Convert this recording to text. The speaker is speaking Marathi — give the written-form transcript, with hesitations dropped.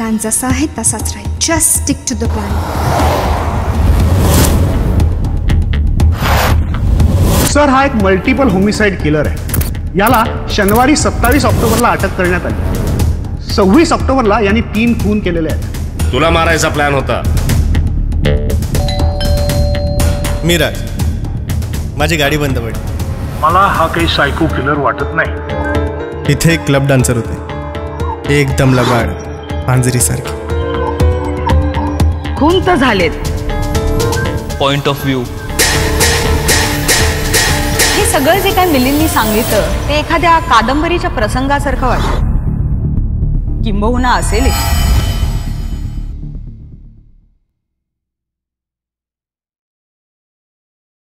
प्लॅन जसा आहे तसाच राहील. Just stick to the plan. Sir, हा एक मल्टिपल होमिसाइड किलर आहे. याला शनिवारी 27 ऑक्टोबरला अटक करण्यात आली. 26 ऑक्टोबरला यांनी 3 खून केलेले आहेत. तुला मारायचा प्लॅन होता. मिराज, माझी गाडी बंद पडली. मला हा काही सायको किलर वाटत नाही. इथे एक क्लब डान्सर होते, एकदम लबाड, पांजरीसारखे. खून तर झालेत. Point of view. हे सगळं जे काय मिलिंदनी सांगितलं ते एखाद्या कादंबरीच्या प्रसंगासारखं वाटतं. किंबहुना असेल.